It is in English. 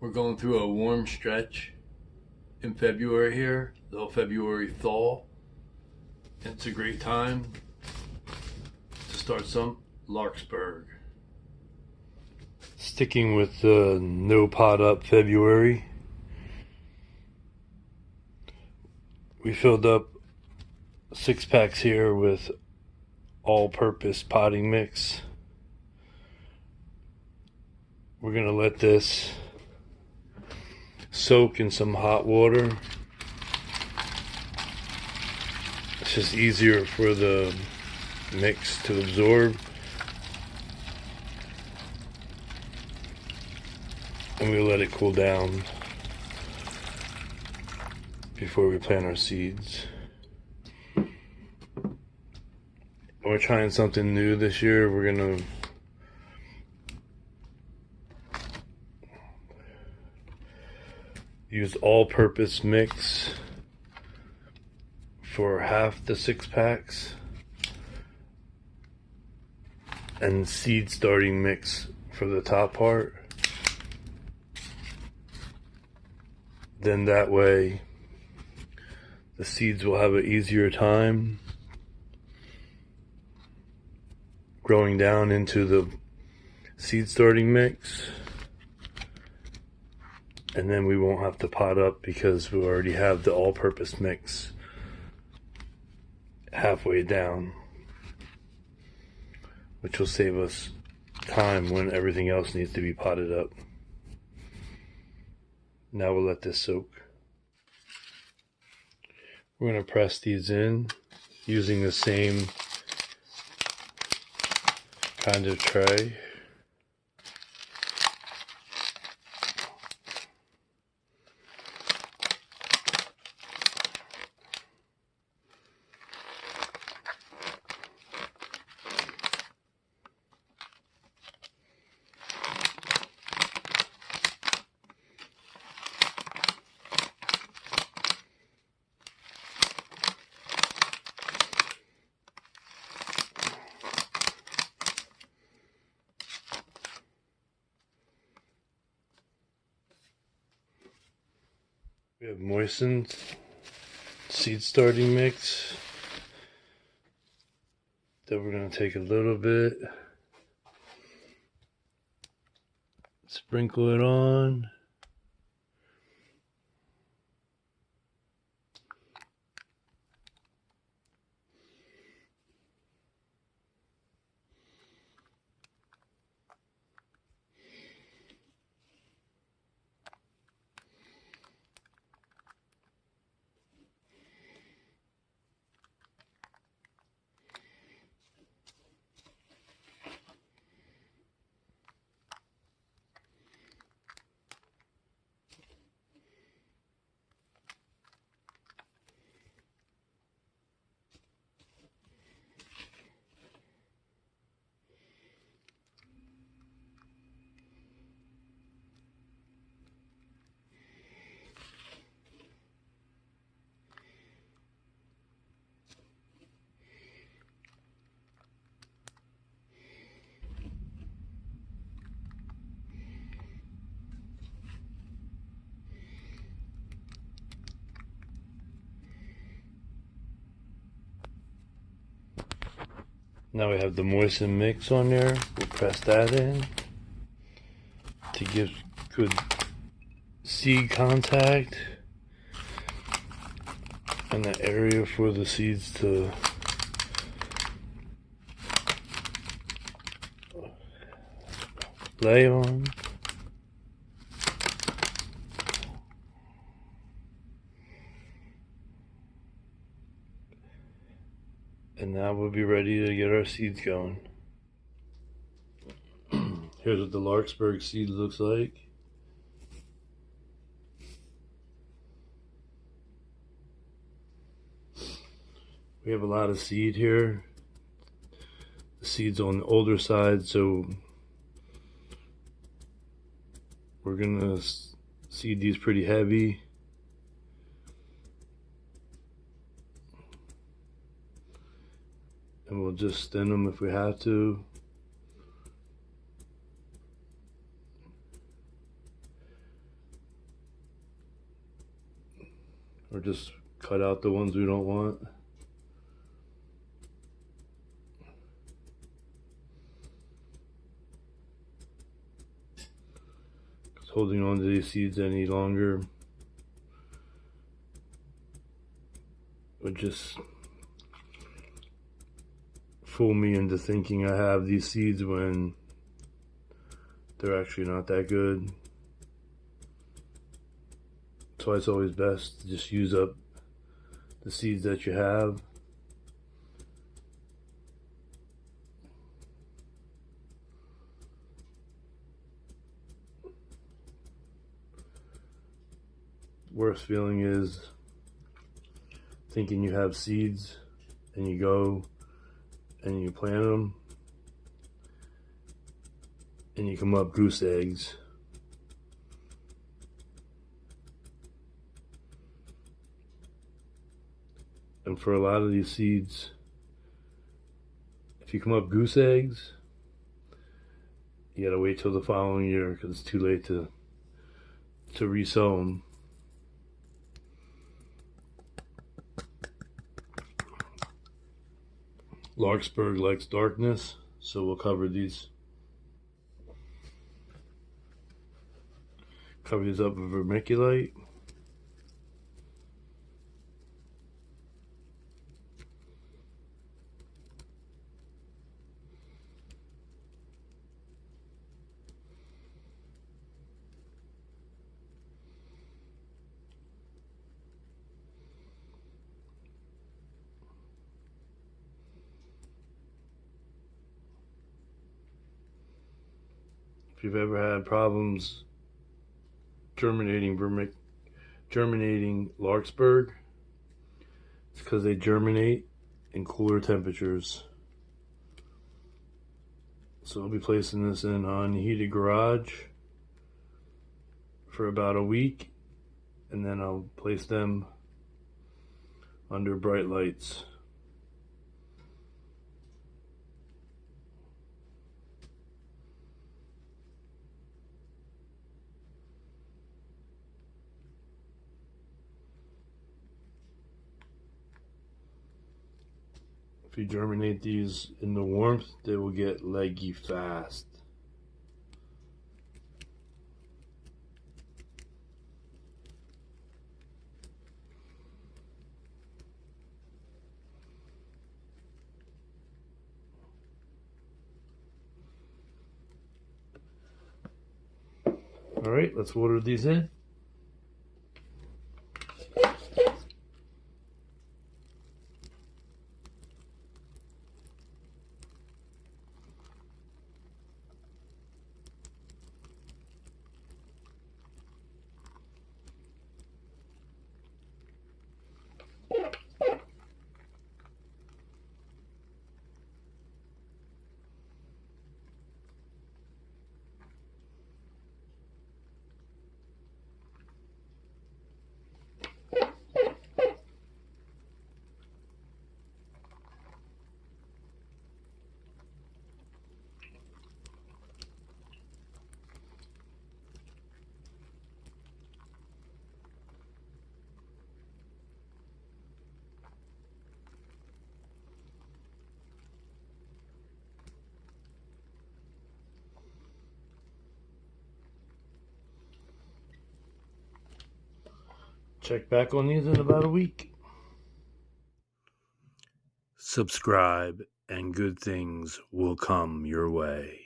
We're going through a warm stretch in February here, the February thaw. It's a great time to start some Larkspur. Sticking with the no pot up February, we filled up 6-packs here with all-purpose potting mix. We're going to let this soak in some hot water. It's just easier for the mix to absorb. And we let it cool down before we plant our seeds. We're trying something new this year. We're gonna use all-purpose mix for half the 6-packs and seed starting mix for the top part. Then that way the seeds will have an easier time growing down into the seed starting mix, and then we won't have to pot up because we already have the all-purpose mix halfway down, which will save us time when everything else needs to be potted up. Now we'll let this soak. We're going to press these in using the same kind of tray. We have moistened seed starting mix that we're going to take a little bit, sprinkle it on. Now we have the moistened mix on there. We'll press that in to give good seed contact and the area for the seeds to lay on. And now we'll be ready to get our seeds going. Here's what the Larkspur seed looks like. We have a lot of seed here. The seed's on the older side, so we're gonna seed these pretty heavy. And we'll just thin them if we have to. or just cut out the ones we don't want. Because holding on to these seeds any longer would just fool me into thinking I have these seeds when they're actually not that good. So it's always best to just use up the seeds that you have. Worst feeling is thinking you have seeds and you go and you plant them and you come up goose eggs. And for a lot of these seeds, if you come up goose eggs, you gotta wait till the following year because it's too late to resow them. Larkspur likes darkness, so we'll cover these. Cover these up with vermiculite. If you've ever had problems germinating larkspur, it's because they germinate in cooler temperatures. So I'll be placing this in unheated garage for about a week, and then I'll place them under bright lights. If you germinate these in the warmth, they will get leggy fast. All right, let's water these in. Check back on these in about a week. Subscribe and good things will come your way.